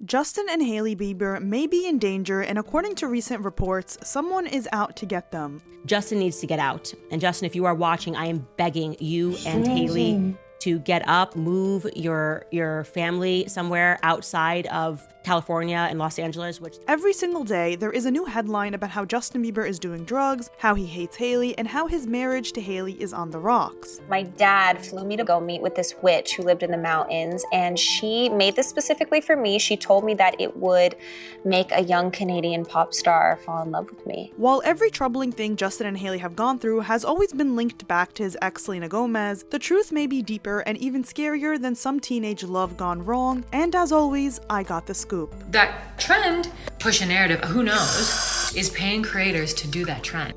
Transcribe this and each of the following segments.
Justin and Hailey Bieber may be in danger, and according to recent reports, someone is out to get them. Justin needs to get out. And Justin, if you are watching, I am begging you and Hailey to get up, move your family somewhere outside of California and Los Angeles, which every single day there is a new headline about how Justin Bieber is doing drugs, how he hates Hailey, and how his marriage to Hailey is on the rocks. My dad flew me to go meet with this witch who lived in the mountains, and she made this specifically for me. She told me that it would make a young Canadian pop star fall in love with me. While every troubling thing Justin and Hailey have gone through has always been linked back to his ex Selena Gomez, the truth may be deeper and even scarier than some teenage love gone wrong, and as always, I got the scoop. That trend, push a narrative, who knows, is paying creators to do that trend.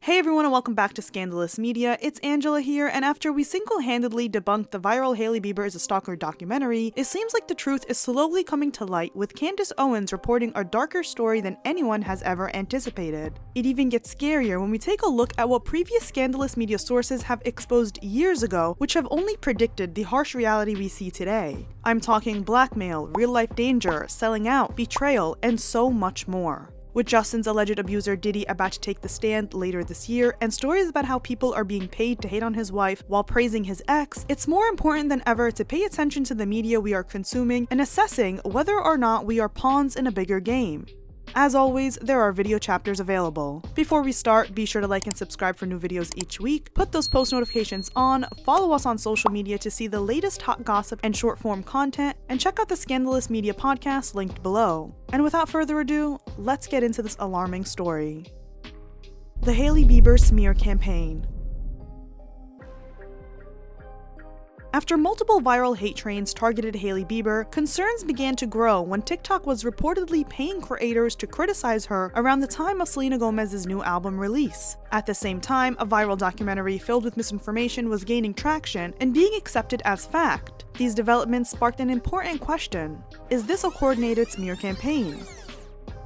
Hey everyone, and welcome back to Scandalous Media. It's Angela here, and after we single-handedly debunked the viral Hailey Bieber is a stalker documentary, it seems like the truth is slowly coming to light, with Candace Owens reporting a darker story than anyone has ever anticipated. It even gets scarier when we take a look at what previous Scandalous Media sources have exposed years ago, which have only predicted the harsh reality we see today. I'm talking blackmail, real-life danger, selling out, betrayal, and so much more. With Justin's alleged abuser Diddy about to take the stand later this year, and stories about how people are being paid to hate on his wife while praising his ex, it's more important than ever to pay attention to the media we are consuming and assessing whether or not we are pawns in a bigger game. As always, there are video chapters available. Before we start, be sure to like and subscribe for new videos each week, put those post notifications on, follow us on social media to see the latest hot gossip and short form content, and check out the Scandalous Media podcast linked below. And without further ado, let's get into this alarming story. The Hailey Bieber smear campaign. After multiple viral hate trains targeted Hailey Bieber, concerns began to grow when TikTok was reportedly paying creators to criticize her around the time of Selena Gomez's new album release. At the same time, a viral documentary filled with misinformation was gaining traction and being accepted as fact. These developments sparked an important question: is this a coordinated smear campaign?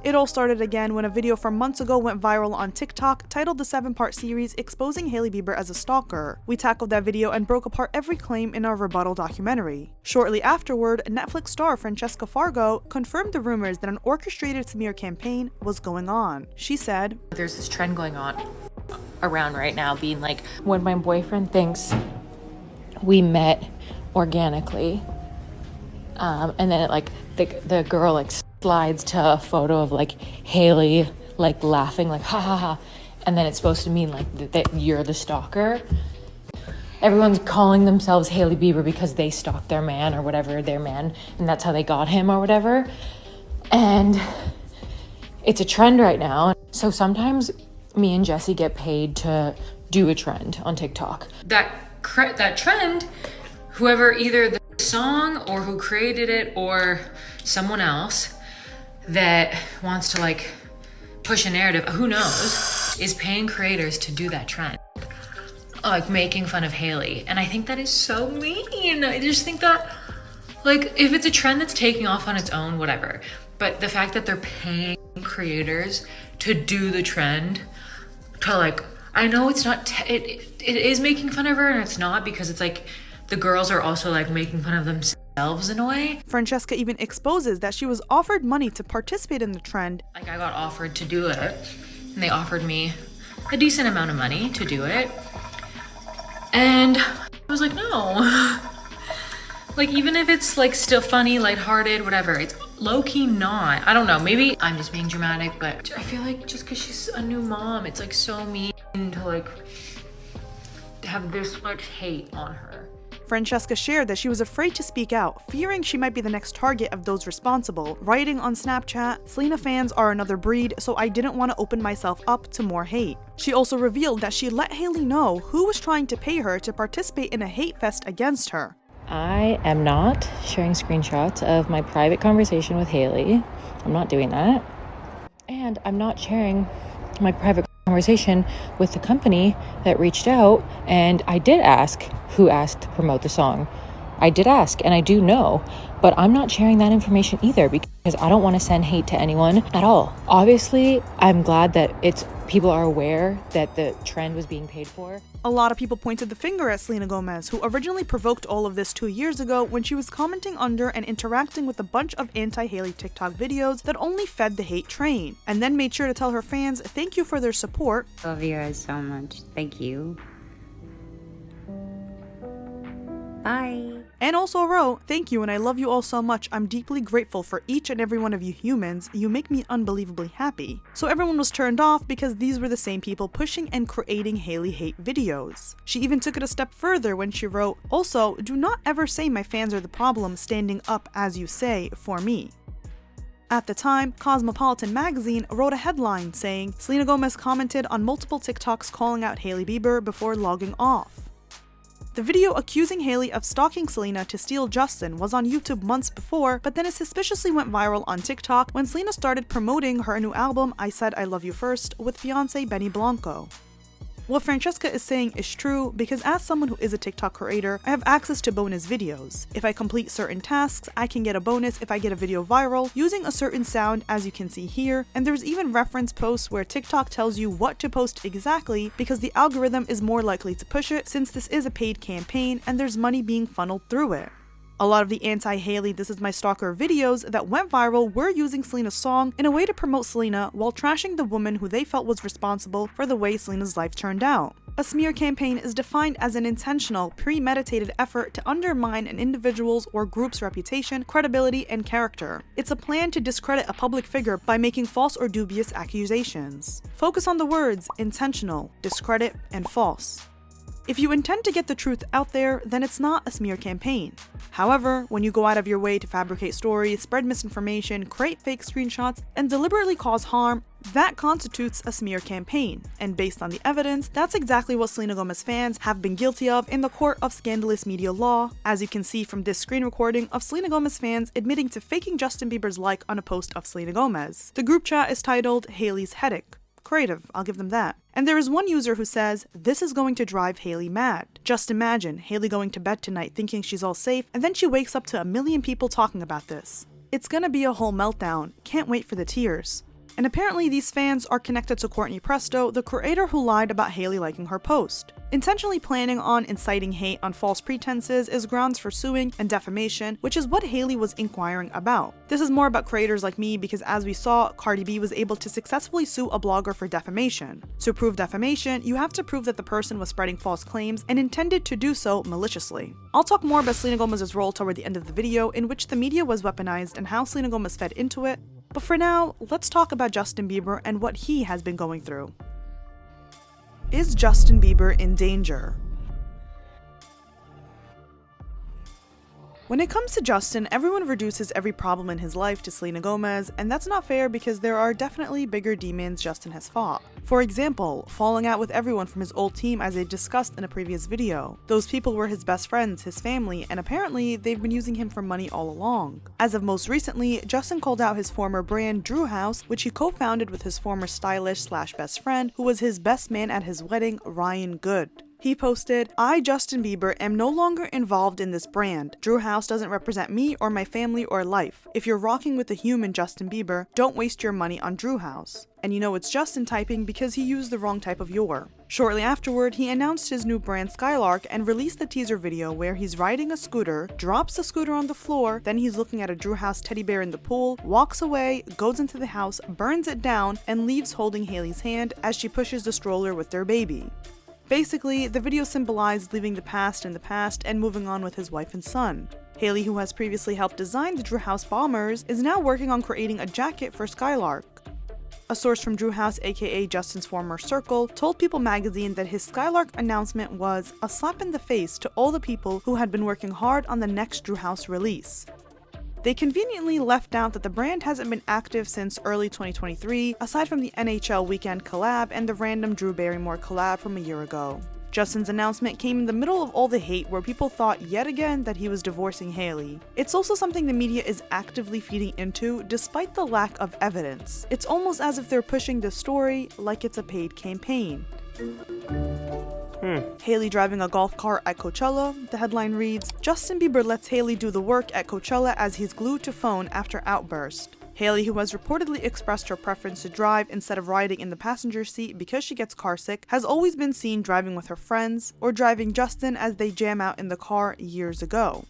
It all started again when a video from months ago went viral on TikTok titled the 7-part series exposing Hailey Bieber as a stalker. We tackled that video and broke apart every claim in our rebuttal documentary. Shortly afterward, Netflix star Francesca Farago confirmed the rumors that an orchestrated smear campaign was going on. She said, "There's this trend going on around right now being like, when my boyfriend thinks we met organically, and then it like the girl like slides to a photo of like Hailey like laughing like ha ha ha, and then it's supposed to mean like that you're the stalker. Everyone's calling themselves Hailey Bieber because they stalked their man or whatever, their man, and that's how they got him or whatever. And it's a trend right now. So sometimes me and Jesse get paid to do a trend on TikTok. That trend, whoever, either the song or who created it or someone else that wants to like push a narrative, who knows, is paying creators to do that trend. Like making fun of Hailey. And I think that is so mean. I just think that, like, if it's a trend that's taking off on its own, whatever. But the fact that they're paying creators to do the trend, to like, I know it's not, it is making fun of her, and it's not, because it's like the girls are also like making fun of themselves in a way. Francesca even exposes that she was offered money to participate in the trend. Like, I got offered to do it, and they offered me a decent amount of money to do it. And I was like, no. Like, even if it's like still funny, lighthearted, whatever, it's low-key not. I don't know, maybe I'm just being dramatic, but I feel like just because she's a new mom, it's like so mean to like have this much hate on her. Francesca shared that she was afraid to speak out, fearing she might be the next target of those responsible, writing on Snapchat, "Selena fans are another breed, so I didn't want to open myself up to more hate." She also revealed that she let Hailey know who was trying to pay her to participate in a hate fest against her. I am not sharing screenshots of my private conversation with Hailey. I'm not doing that. And I'm not sharing my private conversation with the company that reached out, and I did ask who asked to promote the song. I did ask, and I do know, but I'm not sharing that information either, because because I don't want to send hate to anyone at all. Obviously, I'm glad that people are aware that the trend was being paid for. A lot of people pointed the finger at Selena Gomez, who originally provoked all of this 2 years ago when she was commenting under and interacting with a bunch of anti-Hailey TikTok videos that only fed the hate train, and then made sure to tell her fans thank you for their support. Love you guys so much. Thank you. Bye. And also wrote, thank you and I love you all so much. I'm deeply grateful for each and every one of you humans. You make me unbelievably happy. So everyone was turned off because these were the same people pushing and creating Hailey hate videos. She even took it a step further when she wrote, also, do not ever say my fans are the problem standing up, as you say, for me. At the time, Cosmopolitan magazine wrote a headline saying, Selena Gomez commented on multiple TikToks calling out Hailey Bieber before logging off. The video accusing Hailey of stalking Selena to steal Justin was on YouTube months before, but then it suspiciously went viral on TikTok when Selena started promoting her new album, I Said I Love You First, with fiancé Benny Blanco. What Francesca is saying is true because as someone who is a TikTok creator, I have access to bonus videos. If I complete certain tasks, I can get a bonus if I get a video viral using a certain sound, as you can see here, and there's even reference posts where TikTok tells you what to post exactly because the algorithm is more likely to push it since this is a paid campaign and there's money being funneled through it. A lot of the anti-Hailey This Is My Stalker videos that went viral were using Selena's song in a way to promote Selena while trashing the woman who they felt was responsible for the way Selena's life turned out. A smear campaign is defined as an intentional, premeditated effort to undermine an individual's or group's reputation, credibility, and character. It's a plan to discredit a public figure by making false or dubious accusations. Focus on the words intentional, discredit, and false. If you intend to get the truth out there, then it's not a smear campaign. However, when you go out of your way to fabricate stories, spread misinformation, create fake screenshots, and deliberately cause harm, that constitutes a smear campaign. And based on the evidence, that's exactly what Selena Gomez fans have been guilty of in the court of scandalous media law, as you can see from this screen recording of Selena Gomez fans admitting to faking Justin Bieber's like on a post of Selena Gomez. The group chat is titled Hailey's Headache. Creative, I'll give them that. And there is one user who says, this is going to drive Hailey mad. Just imagine Hailey going to bed tonight thinking she's all safe, and then she wakes up to 1 million people talking about this. It's gonna be a whole meltdown. Can't wait for the tears. And apparently these fans are connected to Courtney Presto, the creator who lied about Hailey liking her post. Intentionally planning on inciting hate on false pretenses is grounds for suing and defamation, which is what Hailey was inquiring about. This is more about creators like me because as we saw, Cardi B was able to successfully sue a blogger for defamation. To prove defamation, you have to prove that the person was spreading false claims and intended to do so maliciously. I'll talk more about Selena Gomez's role toward the end of the video, in which the media was weaponized and how Selena Gomez fed into it, but for now, let's talk about Justin Bieber and what he has been going through. Is Justin Bieber in danger? When it comes to Justin, everyone reduces every problem in his life to Selena Gomez, and that's not fair because there are definitely bigger demons Justin has fought. For example, falling out with everyone from his old team as I discussed in a previous video. Those people were his best friends, his family, and apparently they've been using him for money all along. As of most recently, Justin called out his former brand Drew House, which he co-founded with his former stylist/best friend, who was his best man at his wedding, Ryan Good. He posted, I, Justin Bieber, am no longer involved in this brand. Drew House doesn't represent me or my family or life. If you're rocking with the human Justin Bieber, don't waste your money on Drew House. And you know it's Justin typing because he used the wrong type of your. Shortly afterward, he announced his new brand Skylark and released the teaser video where he's riding a scooter, drops the scooter on the floor, then he's looking at a Drew House teddy bear in the pool, walks away, goes into the house, burns it down, and leaves holding Hailey's hand as she pushes the stroller with their baby. Basically, the video symbolized leaving the past in the past and moving on with his wife and son. Hailey, who has previously helped design the Drew House Bombers, is now working on creating a jacket for Skylark. A source from Drew House, aka Justin's former circle, told People magazine that his Skylark announcement was a slap in the face to all the people who had been working hard on the next Drew House release. They conveniently left out that the brand hasn't been active since early 2023, aside from the NHL Weekend collab and the random Drew Barrymore collab from a year ago. Justin's announcement came in the middle of all the hate where people thought yet again that he was divorcing Hailey. It's also something the media is actively feeding into despite the lack of evidence. It's almost as if they're pushing the story like it's a paid campaign. Hailey driving a golf cart at Coachella, the headline reads, Justin Bieber lets Hailey do the work at Coachella as he's glued to phone after outburst. Hailey, who has reportedly expressed her preference to drive instead of riding in the passenger seat because she gets carsick, has always been seen driving with her friends or driving Justin as they jam out in the car years ago.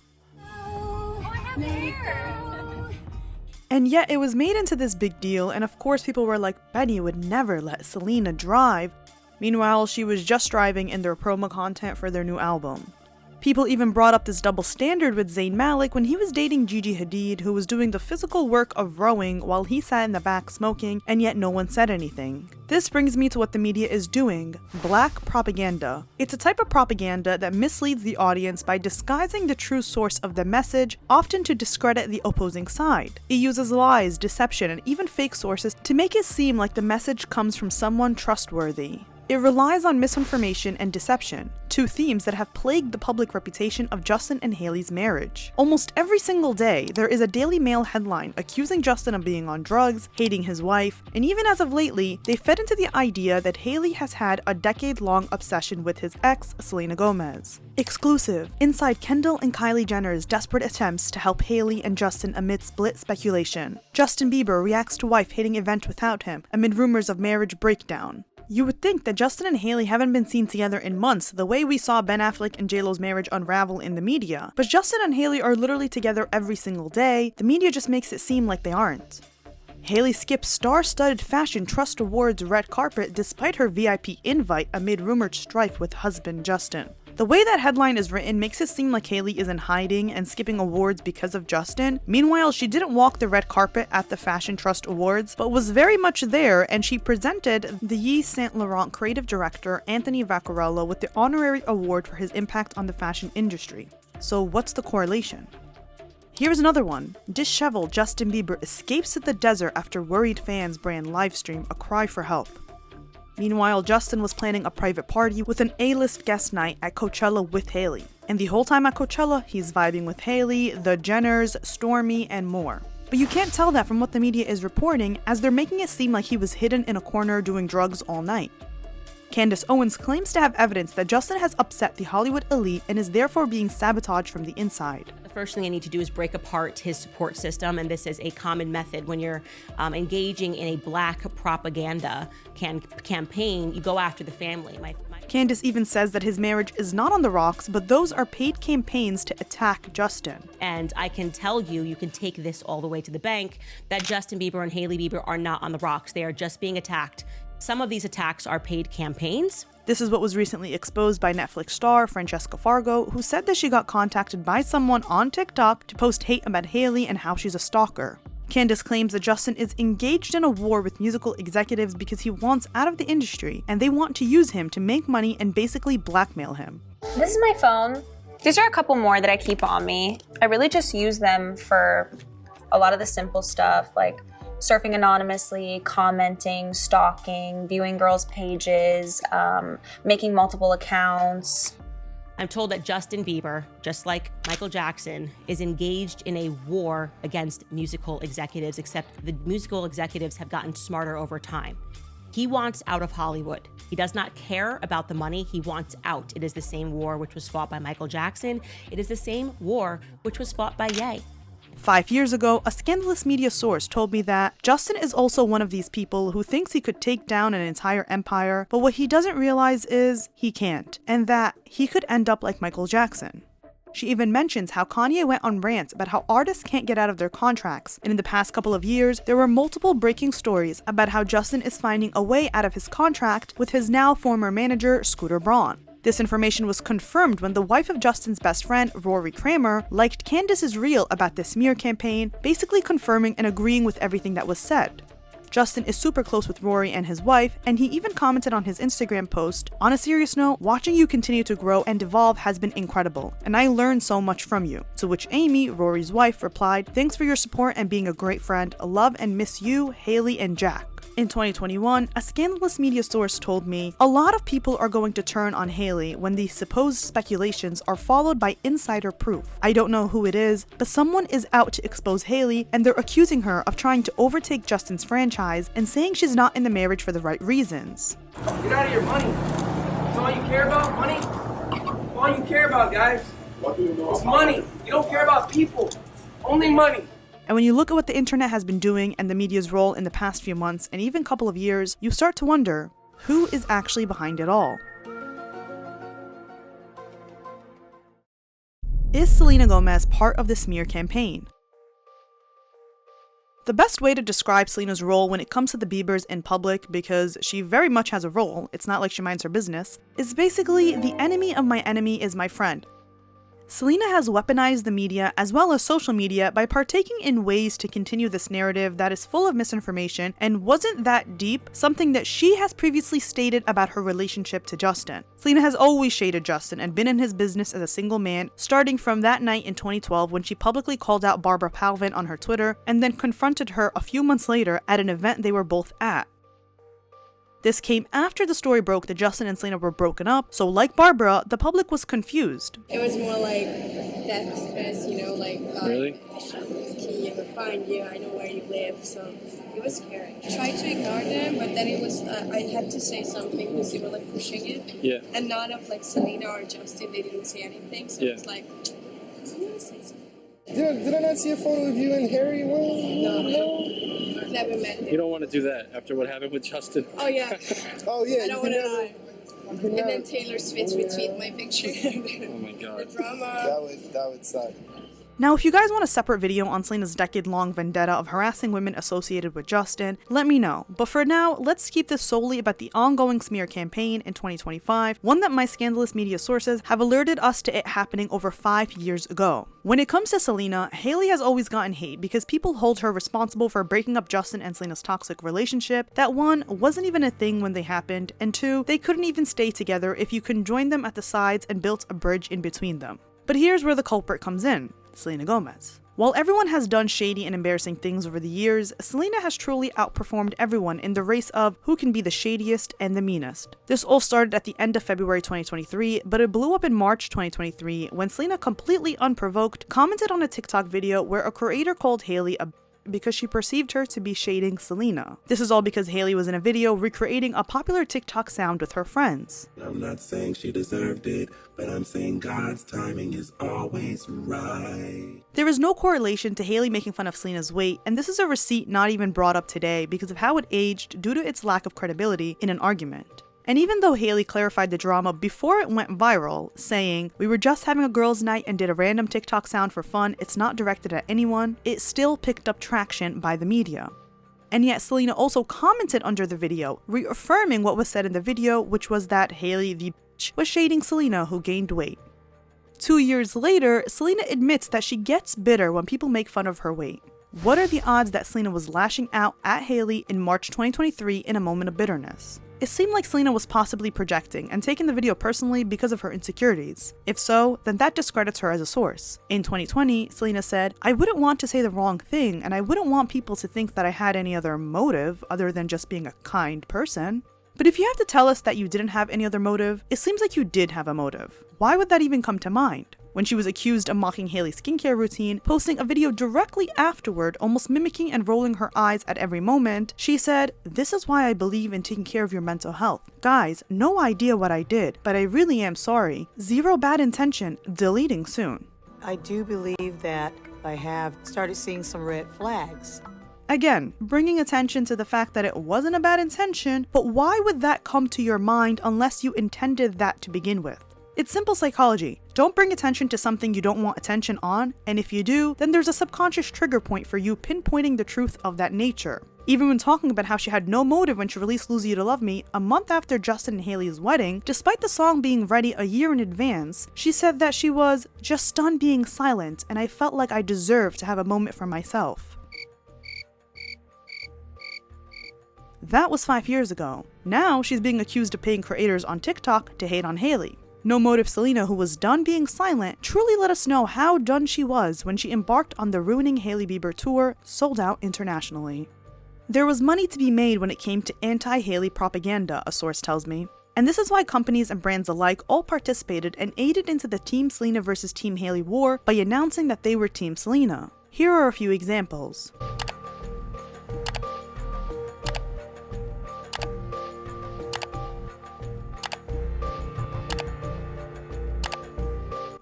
And yet it was made into this big deal, and of course people were like, Benny would never let Selena drive. Meanwhile, she was just driving in their promo content for their new album. People even brought up this double standard with Zayn Malik when he was dating Gigi Hadid, who was doing the physical work of rowing while he sat in the back smoking, and yet no one said anything. This brings me to what the media is doing: black propaganda. It's a type of propaganda that misleads the audience by disguising the true source of the message, often to discredit the opposing side. It uses lies, deception, and even fake sources to make it seem like the message comes from someone trustworthy. It relies on misinformation and deception, two themes that have plagued the public reputation of Justin and Hailey's marriage. Almost every single day, there is a Daily Mail headline accusing Justin of being on drugs, hating his wife, and even as of lately, they fed into the idea that Hailey has had a decade-long obsession with his ex, Selena Gomez. Exclusive, inside Kendall and Kylie Jenner's desperate attempts to help Hailey and Justin amid split speculation. Justin Bieber reacts to wife hitting event without him amid rumors of marriage breakdown. You would think that Justin and Hailey haven't been seen together in months the way we saw Ben Affleck and JLo's marriage unravel in the media, but Justin and Hailey are literally together every single day. The media just makes it seem like they aren't. Hailey skips star-studded Fashion Trust Awards red carpet despite her VIP invite amid rumored strife with husband Justin. The way that headline is written makes it seem like Hailey is in hiding and skipping awards because of Justin. Meanwhile, she didn't walk the red carpet at the Fashion Trust Awards, but was very much there, and she presented the Yves Saint Laurent creative director Anthony Vaccarello with the honorary award for his impact on the fashion industry. So what's the correlation? Here's another one. Disheveled Justin Bieber escapes to the desert after worried fans brand livestream a cry for help. Meanwhile, Justin was planning a private party with an A-list guest night at Coachella with Hailey. And the whole time at Coachella, he's vibing with Hailey, the Jenners, Stormi, and more. But you can't tell that from what the media is reporting, as they're making it seem like he was hidden in a corner doing drugs all night. Candace Owens claims to have evidence that Justin has upset the Hollywood elite and is therefore being sabotaged from the inside. The first thing I need to do is break apart his support system, and this is a common method when you're engaging in a black propaganda campaign. You go after the family. Candace even says that his marriage is not on the rocks, but those are paid campaigns to attack Justin. And I can tell you, you can take this all the way to the bank, that Justin Bieber and Hailey Bieber are not on the rocks. They are just being attacked. Some of these attacks are paid campaigns. This is what was recently exposed by Netflix star Francesca Farago, who said that she got contacted by someone on TikTok to post hate about Hailey and how she's a stalker. Candace claims that Justin is engaged in a war with musical executives because he wants out of the industry, and they want to use him to make money and basically blackmail him. This is my phone. These are a couple more that I keep on me. I really just use them for a lot of the simple stuff, like surfing anonymously, commenting, stalking, viewing girls' pages, making multiple accounts. I'm told that Justin Bieber, just like Michael Jackson, is engaged in a war against musical executives, except the musical executives have gotten smarter over time. He wants out of Hollywood. He does not care about the money. He wants out. It is the same war which was fought by Michael Jackson. It is the same war which was fought by Ye. 5 years ago, a Scandalous media source told me that Justin is also one of these people who thinks he could take down an entire empire, but what he doesn't realize is he can't, and that he could end up like Michael Jackson. She even mentions how Kanye went on rants about how artists can't get out of their contracts, and in the past couple of years, there were multiple breaking stories about how Justin is finding a way out of his contract with his now former manager, Scooter Braun. This information was confirmed when the wife of Justin's best friend, Rory Kramer, liked Candace's reel about this smear campaign, basically confirming and agreeing with everything that was said. Justin is super close with Rory and his wife, and he even commented on his Instagram post, "On a serious note, watching you continue to grow and evolve has been incredible, and I learned so much from you." To which Amy, Rory's wife, replied, "Thanks for your support and being a great friend. Love and miss you, Hailey and Jack." In 2021, a Scandalous media source told me, "A lot of people are going to turn on Hailey when these supposed speculations are followed by insider proof. I don't know who it is, but someone is out to expose Hailey, and they're accusing her of trying to overtake Justin's franchise and saying she's not in the marriage for the right reasons." Get out of your money. It's all all you care about? Money? All you care about, guys, is money. You don't care about people. Only money. And when you look at what the internet has been doing and the media's role in the past few months and even couple of years, you start to wonder, who is actually behind it all? Is Selena Gomez part of the smear campaign? The best way to describe Selena's role when it comes to the Biebers in public, because she very much has a role, it's not like she minds her business, is basically the enemy of my enemy is my friend. Selena has weaponized the media as well as social media by partaking in ways to continue this narrative that is full of misinformation and wasn't that deep, something that she has previously stated about her relationship to Justin. Selena has always shaded Justin and been in his business as a single man, starting from that night in 2012 when she publicly called out Barbara Palvin on her Twitter and then confronted her a few months later at an event they were both at. This came after the story broke that Justin and Selena were broken up, so like Barbara, the public was confused. It was more like death stress, you know, like, really? Can you ever find you? I know where you live, so it was scary. I tried to ignore them, but then it was, I had to say something because they were like pushing it. Yeah. And none of like Selena or Justin, they didn't say anything, so yeah. it's like, I'm gonna say something. Did I not see a photo of you and Harry? No. Never met him. You don't want to do that after what happened with Justin. Oh yeah. Oh yeah. I don't want to lie. And then Taylor Swift retweeted my picture. Oh my god. The drama. That would suck. Now, if you guys want a separate video on Selena's decade-long vendetta of harassing women associated with Justin, let me know. But for now, let's keep this solely about the ongoing smear campaign in 2025, one that my Scandalous media sources have alerted us to it happening over 5 years ago. When it comes to Selena, Hailey has always gotten hate because people hold her responsible for breaking up Justin and Selena's toxic relationship that, one, wasn't even a thing when they happened, and two, they couldn't even stay together if you conjoined them at the sides and built a bridge in between them. But here's where the culprit comes in. Selena Gomez. While everyone has done shady and embarrassing things over the years, Selena has truly outperformed everyone in the race of who can be the shadiest and the meanest. This all started at the end of February 2023, but it blew up in March 2023 when Selena completely unprovoked commented on a TikTok video where a creator called Hailey a because she perceived her to be shading Selena. This is all because Hailey was in a video recreating a popular TikTok sound with her friends. I'm not saying she deserved it, but I'm saying God's timing is always right. There is no correlation to Hailey making fun of Selena's weight, and this is a receipt not even brought up today because of how it aged due to its lack of credibility in an argument. And even though Hailey clarified the drama before it went viral, saying, "We were just having a girls' night and did a random TikTok sound for fun, it's not directed at anyone," it still picked up traction by the media. And yet Selena also commented under the video, reaffirming what was said in the video, which was that Hailey the bitch was shading Selena who gained weight. 2 years later, Selena admits that she gets bitter when people make fun of her weight. What are the odds that Selena was lashing out at Hailey in March 2023 in a moment of bitterness? It seemed like Selena was possibly projecting and taking the video personally because of her insecurities. If so, then that discredits her as a source. In 2020, Selena said, "I wouldn't want to say the wrong thing, and I wouldn't want people to think that I had any other motive other than just being a kind person." But if you have to tell us that you didn't have any other motive, it seems like you did have a motive. Why would that even come to mind? When she was accused of mocking Hailey's skincare routine, posting a video directly afterward, almost mimicking and rolling her eyes at every moment, she said, "This is why I believe in taking care of your mental health. Guys, no idea what I did, but I really am sorry. Zero bad intention, deleting soon." I do believe that I have started seeing some red flags. Again, bringing attention to the fact that it wasn't a bad intention, but why would that come to your mind unless you intended that to begin with? It's simple psychology. Don't bring attention to something you don't want attention on, and if you do, then there's a subconscious trigger point for you pinpointing the truth of that nature. Even when talking about how she had no motive when she released Lose You to Love Me a month after Justin and Hailey's wedding, despite the song being ready a year in advance, she said that she was just done being silent and I felt like I deserved to have a moment for myself. That was 5 years ago. Now she's being accused of paying creators on TikTok to hate on Hailey. No motive Selena, who was done being silent, truly let us know how done she was when she embarked on the ruining Hailey Bieber tour, sold out internationally. There was money to be made when it came to anti-Hailey propaganda, a source tells me. And this is why companies and brands alike all participated and aided into the Team Selena versus Team Hailey war by announcing that they were Team Selena. Here are a few examples.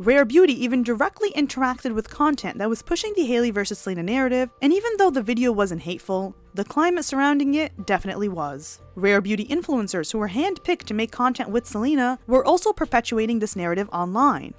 Rare Beauty even directly interacted with content that was pushing the Hailey versus Selena narrative, and even though the video wasn't hateful, the climate surrounding it definitely was. Rare Beauty influencers who were handpicked to make content with Selena were also perpetuating this narrative online.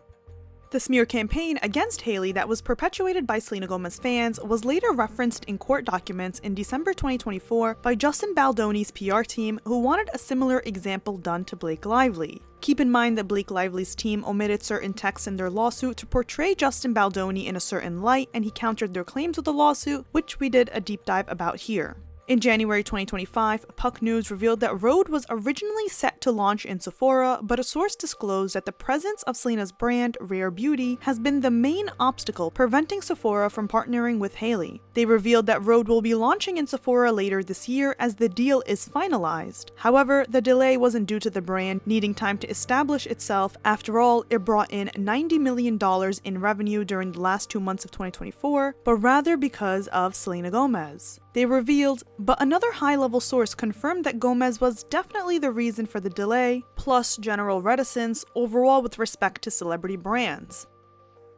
The smear campaign against Hailey that was perpetuated by Selena Gomez fans was later referenced in court documents in December 2024 by Justin Baldoni's PR team, who wanted a similar example done to Blake Lively. Keep in mind that Blake Lively's team omitted certain texts in their lawsuit to portray Justin Baldoni in a certain light, and he countered their claims with a lawsuit, which we did a deep dive about here. In January 2025, Puck News revealed that Rhode was originally set to launch in Sephora, but a source disclosed that the presence of Selena's brand, Rare Beauty, has been the main obstacle preventing Sephora from partnering with Hailey. They revealed that Rhode will be launching in Sephora later this year as the deal is finalized. However, the delay wasn't due to the brand needing time to establish itself. After all, it brought in $90 million in revenue during the last 2 months of 2024, but rather because of Selena Gomez. They revealed, but another high-level source confirmed that Gomez was definitely the reason for the delay, plus general reticence overall with respect to celebrity brands.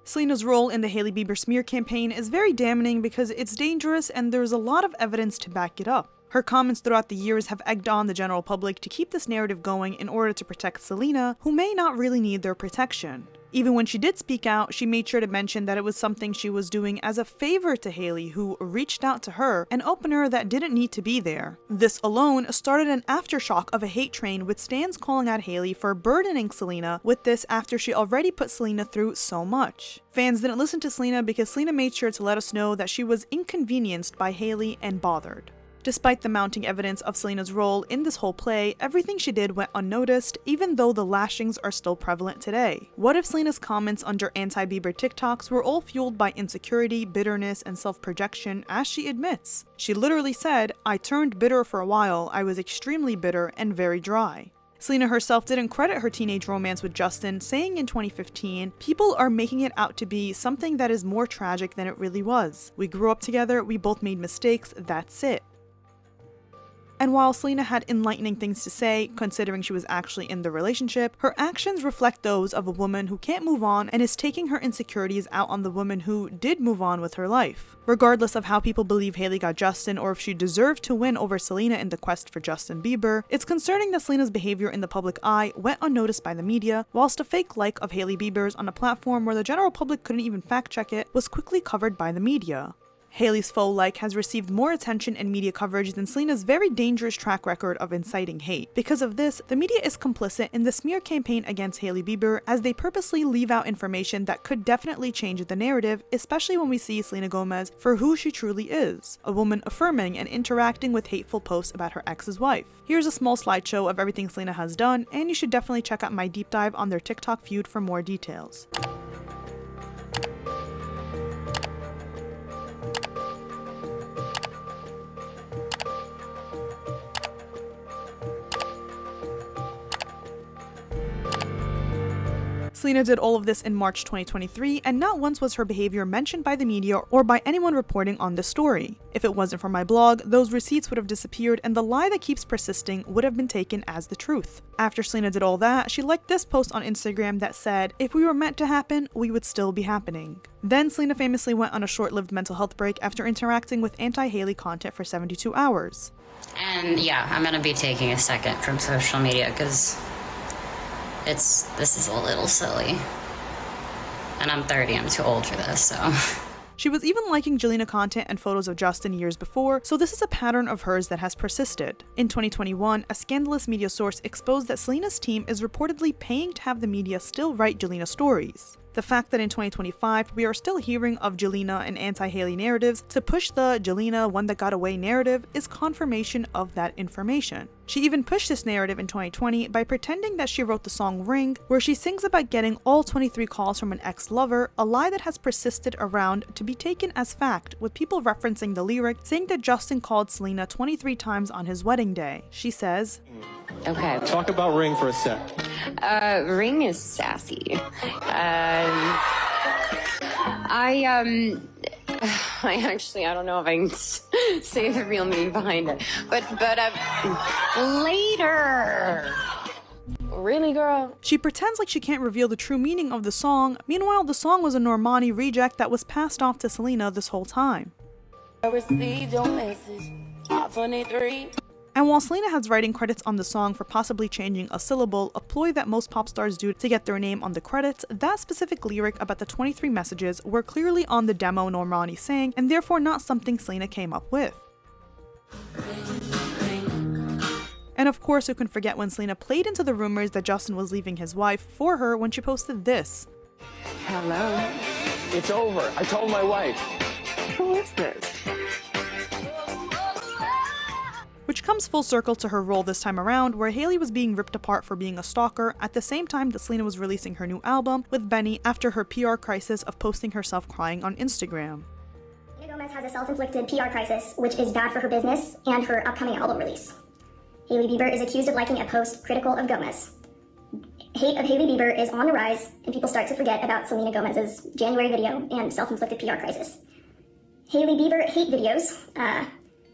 Selena's role in the Hailey Bieber smear campaign is very damning because it's dangerous and there's a lot of evidence to back it up. Her comments throughout the years have egged on the general public to keep this narrative going in order to protect Selena, who may not really need their protection. Even when she did speak out, she made sure to mention that it was something she was doing as a favor to Hailey, who reached out to her, an opener that didn't need to be there. This alone started an aftershock of a hate train, with stans calling out Hailey for burdening Selena with this after she already put Selena through so much. Fans didn't listen to Selena because Selena made sure to let us know that she was inconvenienced by Hailey and bothered. Despite the mounting evidence of Selena's role in this whole play, everything she did went unnoticed, even though the lashings are still prevalent today. What if Selena's comments under anti-Bieber TikToks were all fueled by insecurity, bitterness, and self-projection, as she admits? She literally said, "I turned bitter for a while, I was extremely bitter and very dry." Selena herself didn't credit her teenage romance with Justin, saying in 2015, "People are making it out to be something that is more tragic than it really was. We grew up together, we both made mistakes, that's it." And while Selena had enlightening things to say, considering she was actually in the relationship, her actions reflect those of a woman who can't move on and is taking her insecurities out on the woman who did move on with her life. Regardless of how people believe Hailey got Justin or if she deserved to win over Selena in the quest for Justin Bieber, it's concerning that Selena's behavior in the public eye went unnoticed by the media, whilst a fake like of Hailey Bieber's on a platform where the general public couldn't even fact check it was quickly covered by the media. Hailey's faux like has received more attention and media coverage than Selena's very dangerous track record of inciting hate. Because of this, the media is complicit in the smear campaign against Hailey Bieber, as they purposely leave out information that could definitely change the narrative, especially when we see Selena Gomez for who she truly is, a woman affirming and interacting with hateful posts about her ex's wife. Here's a small slideshow of everything Selena has done, and you should definitely check out my deep dive on their TikTok feud for more details. Selena did all of this in March 2023, and not once was her behavior mentioned by the media or by anyone reporting on this story. If it wasn't for my blog, those receipts would have disappeared and the lie that keeps persisting would have been taken as the truth. After Selena did all that, she liked this post on Instagram that said, "If we were meant to happen, we would still be happening." Then Selena famously went on a short-lived mental health break after interacting with anti-Hailey content for 72 hours. And yeah, I'm gonna be taking a second from social media because this is a little silly. And I'm 30, I'm too old for this, so. She was even liking Jelena content and photos of Justin years before, so this is a pattern of hers that has persisted. In 2021, a Scandalous media source exposed that Selena's team is reportedly paying to have the media still write Jelena stories. The fact that in 2025 we are still hearing of Jelena and anti-Hailey narratives to push the Jelena one that got away narrative is confirmation of that information. She even pushed this narrative in 2020 by pretending that she wrote the song Ring, where she sings about getting all 23 calls from an ex-lover, a lie that has persisted around to be taken as fact, with people referencing the lyric saying that Justin called Selena 23 times on his wedding day. She says, "Okay. Talk about Ring for a sec." Ring is sassy. I don't know if I can say the real meaning behind it, but later, really, girl? She pretends like she can't reveal the true meaning of the song. Meanwhile, the song was a Normani reject that was passed off to Selena this whole time. I received your message. 23. And while Selena has writing credits on the song for possibly changing a syllable, a ploy that most pop stars do to get their name on the credits, that specific lyric about the 23 messages were clearly on the demo Normani sang, and therefore not something Selena came up with. And of course, who can forget when Selena played into the rumors that Justin was leaving his wife for her when she posted this. Hello. It's over. I told my wife. Who is this? Which comes full circle to her role this time around, where Hailey was being ripped apart for being a stalker at the same time that Selena was releasing her new album with Benny after her PR crisis of posting herself crying on Instagram. Selena Gomez has a self-inflicted PR crisis, which is bad for her business and her upcoming album release. Hailey Bieber is accused of liking a post critical of Gomez. Hate of Hailey Bieber is on the rise, and people start to forget about Selena Gomez's January video and self-inflicted PR crisis. Hailey Bieber hate videos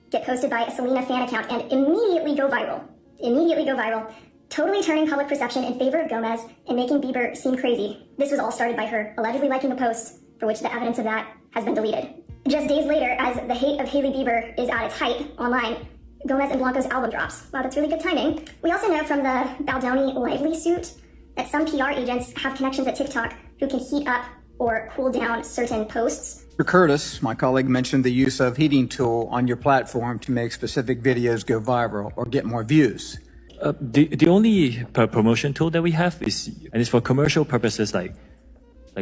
get posted by a Selena fan account and immediately go viral. Totally turning public perception in favor of Gomez and making Bieber seem crazy. This was all started by her allegedly liking a post for which the evidence of that has been deleted. Just days later, as the hate of Hailey Bieber is at its height online, Gomez and Blanco's album drops. Wow, that's really good timing. We also know from the Baldoni Lively suit that some PR agents have connections at TikTok who can heat up or cool down certain posts. Curtis, my colleague, mentioned the use of heating tool on your platform to make specific videos go viral or get more views. The only promotion tool that we have is, and it's for commercial purposes like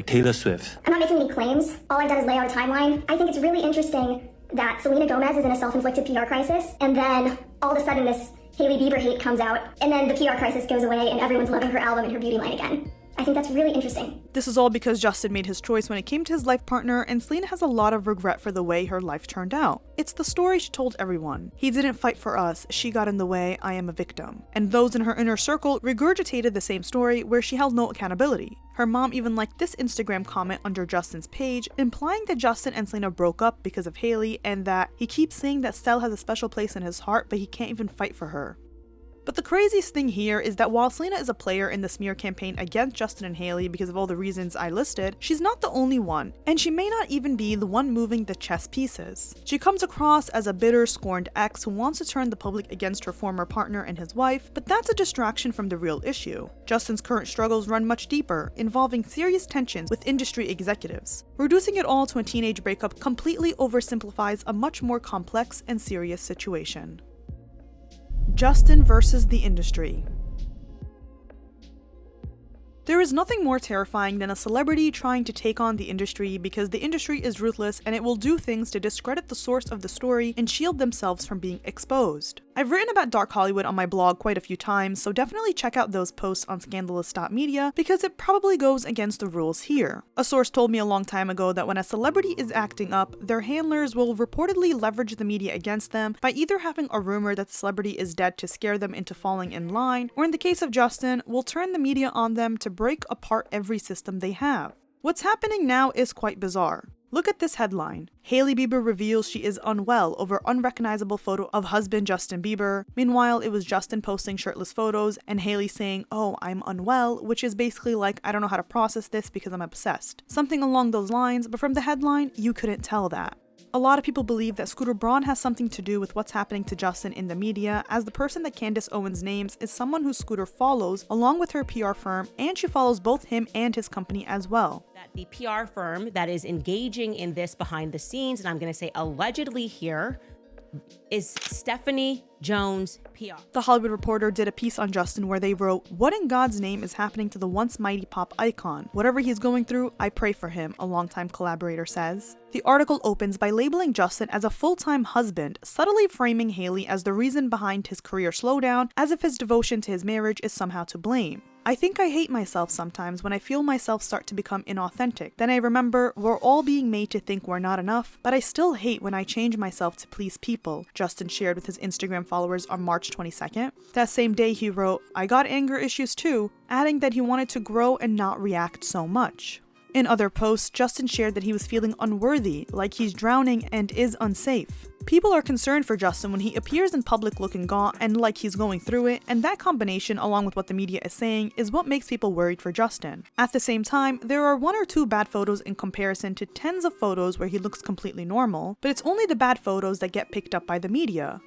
Taylor Swift. I'm not making any claims. All I've done is lay out a timeline. I think it's really interesting that Selena Gomez is in a self-inflicted PR crisis, and then all of a sudden this Hailey Bieber hate comes out, and then the PR crisis goes away and everyone's loving her album and her beauty line again. I think that's really interesting. This is all because Justin made his choice when it came to his life partner, and Selena has a lot of regret for the way her life turned out. It's the story she told everyone. He didn't fight for us, she got in the way, I am a victim. And those in her inner circle regurgitated the same story where she held no accountability. Her mom even liked this Instagram comment under Justin's page, implying that Justin and Selena broke up because of Hailey and that he keeps saying that Stell has a special place in his heart, but he can't even fight for her. But the craziest thing here is that while Selena is a player in the smear campaign against Justin and Hailey because of all the reasons I listed, she's not the only one, and she may not even be the one moving the chess pieces. She comes across as a bitter, scorned ex who wants to turn the public against her former partner and his wife, but that's a distraction from the real issue. Justin's current struggles run much deeper, involving serious tensions with industry executives. Reducing it all to a teenage breakup completely oversimplifies a much more complex and serious situation. Justin versus the industry. There is nothing more terrifying than a celebrity trying to take on the industry because the industry is ruthless and it will do things to discredit the source of the story and shield themselves from being exposed. I've written about dark Hollywood on my blog quite a few times, so definitely check out those posts on scandalous.media because it probably goes against the rules here. A source told me a long time ago that when a celebrity is acting up, their handlers will reportedly leverage the media against them by either having a rumor that the celebrity is dead to scare them into falling in line, or in the case of Justin, will turn the media on them to break apart every system they have. What's happening now is quite bizarre. Look at this headline. Hailey Bieber reveals she is unwell over unrecognizable photo of husband Justin Bieber. Meanwhile, it was Justin posting shirtless photos and Hailey saying, "Oh, I'm unwell," which is basically like, I don't know how to process this because I'm obsessed. Something along those lines, but from the headline, you couldn't tell that. A lot of people believe that Scooter Braun has something to do with what's happening to Justin in the media, as the person that Candace Owens names is someone who Scooter follows along with her PR firm, and she follows both him and his company as well. That the PR firm that is engaging in this behind the scenes, and I'm going to say allegedly here, is Stephanie Jones PR. The Hollywood Reporter did a piece on Justin where they wrote, "What in God's name is happening to the once mighty pop icon? Whatever he's going through, I pray for him," a longtime collaborator says. The article opens by labeling Justin as a full-time husband, subtly framing Hailey as the reason behind his career slowdown, as if his devotion to his marriage is somehow to blame. "I think I hate myself sometimes when I feel myself start to become inauthentic. Then I remember we're all being made to think we're not enough, but I still hate when I change myself to please people," Justin shared with his Instagram followers on March 22nd. That same day he wrote, "I got anger issues too," adding that he wanted to grow and not react so much. In other posts, Justin shared that he was feeling unworthy, like he's drowning and is unsafe. People are concerned for Justin when he appears in public looking gaunt and like he's going through it, and that combination, along with what the media is saying, is what makes people worried for Justin. At the same time, there are 1 or 2 bad photos in comparison to tens of photos where he looks completely normal, but it's only the bad photos that get picked up by the media.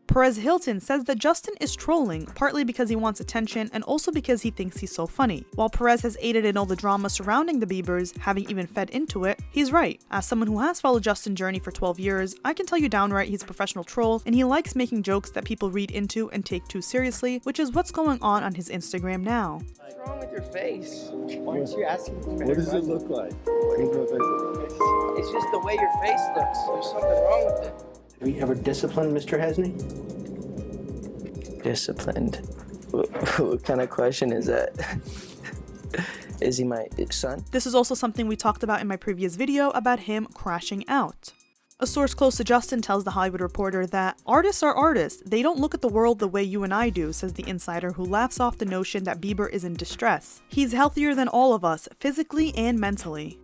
Perez Hilton says that Justin is trolling, partly because he wants attention and also because he thinks he's so funny. While Perez has aided in all the drama surrounding the Biebers, having even fed into it, he's right. As someone who has followed Justin's journey for 12 years, I can tell you downright he's a professional troll, and he likes making jokes that people read into and take too seriously, which is what's going on his Instagram now. What's wrong with your face? Why aren't you asking me? What does it look like? What does my face look like? It's just the way your face looks. There's something wrong with it. Have you ever disciplined Mr. Hesney? Disciplined? What kind of question is that? Is he my son? This is also something we talked about in my previous video about him crashing out. A source close to Justin tells The Hollywood Reporter that artists are artists, they don't look at the world the way you and I do, says the insider who laughs off the notion that Bieber is in distress. He's healthier than all of us, physically and mentally.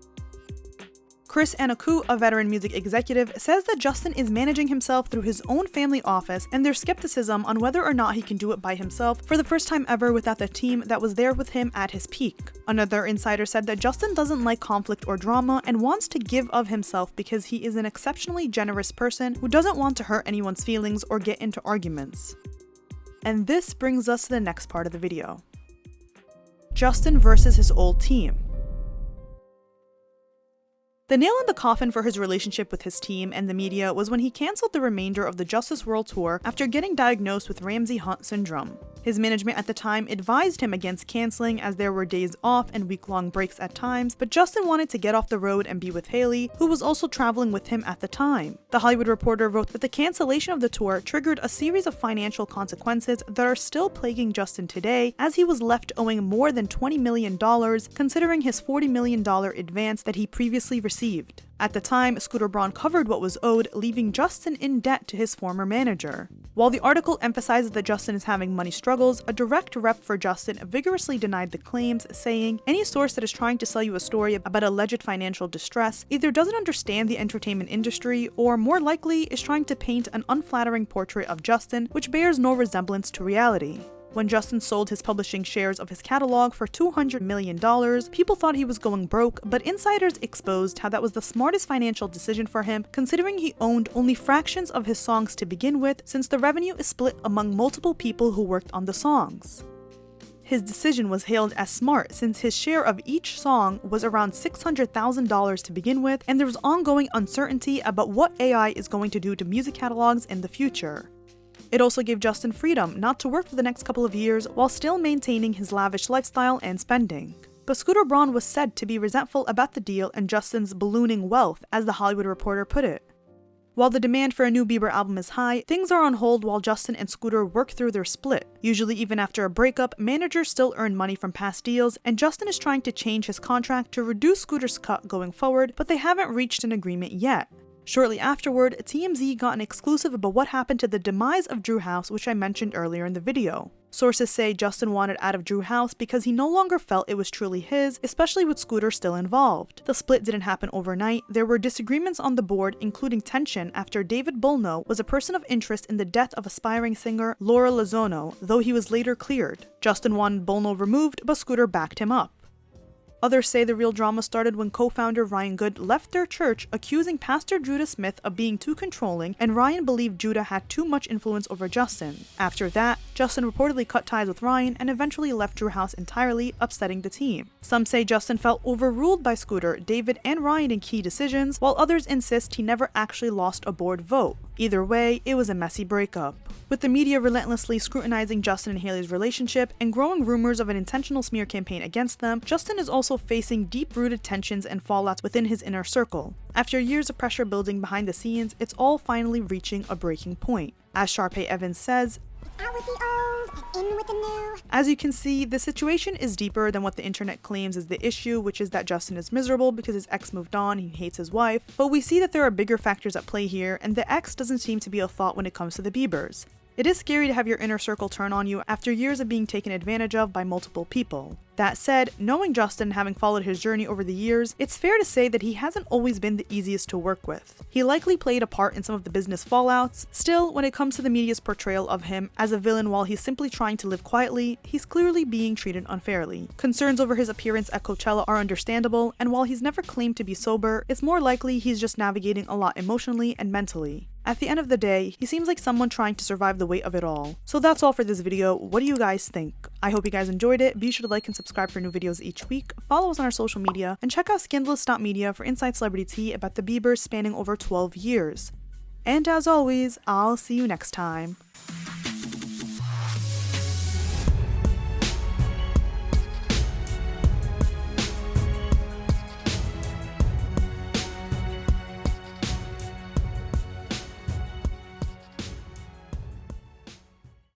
Chris Anaku, a veteran music executive, says that Justin is managing himself through his own family office, and there's skepticism on whether or not he can do it by himself for the first time ever without the team that was there with him at his peak. Another insider said that Justin doesn't like conflict or drama and wants to give of himself because he is an exceptionally generous person who doesn't want to hurt anyone's feelings or get into arguments. And this brings us to the next part of the video. Justin versus his old team. The nail in the coffin for his relationship with his team and the media was when he cancelled the remainder of the Justice World Tour after getting diagnosed with Ramsay-Hunt syndrome. His management at the time advised him against cancelling as there were days off and week-long breaks at times, but Justin wanted to get off the road and be with Hailey, who was also traveling with him at the time. The Hollywood Reporter wrote that the cancellation of the tour triggered a series of financial consequences that are still plaguing Justin today, as he was left owing more than $20 million, considering his $40 million advance that he previously received. At the time, Scooter Braun covered what was owed, leaving Justin in debt to his former manager. While the article emphasizes that Justin is having money struggles, a direct rep for Justin vigorously denied the claims, saying, "Any source that is trying to sell you a story about alleged financial distress either doesn't understand the entertainment industry or, more likely, is trying to paint an unflattering portrait of Justin which bears no resemblance to reality." When Justin sold his publishing shares of his catalog for $200 million, people thought he was going broke, but insiders exposed how that was the smartest financial decision for him, considering he owned only fractions of his songs to begin with, since the revenue is split among multiple people who worked on the songs. His decision was hailed as smart since his share of each song was around $600,000 to begin with, and there was ongoing uncertainty about what AI is going to do to music catalogs in the future. It also gave Justin freedom not to work for the next couple of years while still maintaining his lavish lifestyle and spending. But Scooter Braun was said to be resentful about the deal and Justin's ballooning wealth, as The Hollywood Reporter put it. While the demand for a new Bieber album is high, things are on hold while Justin and Scooter work through their split. Usually even after a breakup, managers still earn money from past deals, and Justin is trying to change his contract to reduce Scooter's cut going forward, but they haven't reached an agreement yet. Shortly afterward, TMZ got an exclusive about what happened to the demise of Drew House, which I mentioned earlier in the video. Sources say Justin wanted out of Drew House because he no longer felt it was truly his, especially with Scooter still involved. The split didn't happen overnight. There were disagreements on the board, including tension after David Bolno was a person of interest in the death of aspiring singer Laura Lozano, though he was later cleared. Justin wanted Bolno removed, but Scooter backed him up. Others say the real drama started when co-founder Ryan Good left their church, accusing Pastor Judah Smith of being too controlling, and Ryan believed Judah had too much influence over Justin. After that, Justin reportedly cut ties with Ryan and eventually left Drew House entirely, upsetting the team. Some say Justin felt overruled by Scooter, David, and Ryan in key decisions, while others insist he never actually lost a board vote. Either way, it was a messy breakup. With the media relentlessly scrutinizing Justin and Hailey's relationship and growing rumors of an intentional smear campaign against them, Justin is also facing deep-rooted tensions and fallouts within his inner circle. After years of pressure building behind the scenes, it's all finally reaching a breaking point. As Sharpay Evans says, "Out with the old and in with the new." As you can see, the situation is deeper than what the internet claims is the issue, which is that Justin is miserable because his ex moved on and he hates his wife, but we see that there are bigger factors at play here, and the ex doesn't seem to be a thought when it comes to the Biebers. It is scary to have your inner circle turn on you after years of being taken advantage of by multiple people. That said, knowing Justin and having followed his journey over the years, it's fair to say that he hasn't always been the easiest to work with. He likely played a part in some of the business fallouts. Still, when it comes to the media's portrayal of him as a villain while he's simply trying to live quietly, he's clearly being treated unfairly. Concerns over his appearance at Coachella are understandable, and while he's never claimed to be sober, it's more likely he's just navigating a lot emotionally and mentally. At the end of the day, he seems like someone trying to survive the weight of it all. So that's all for this video. What do you guys think? I hope you guys enjoyed it. Be sure to like and subscribe for new videos each week, follow us on our social media, and check out scandalous.media for inside celebrity tea about the Biebers spanning over 12 years. And as always, I'll see you next time.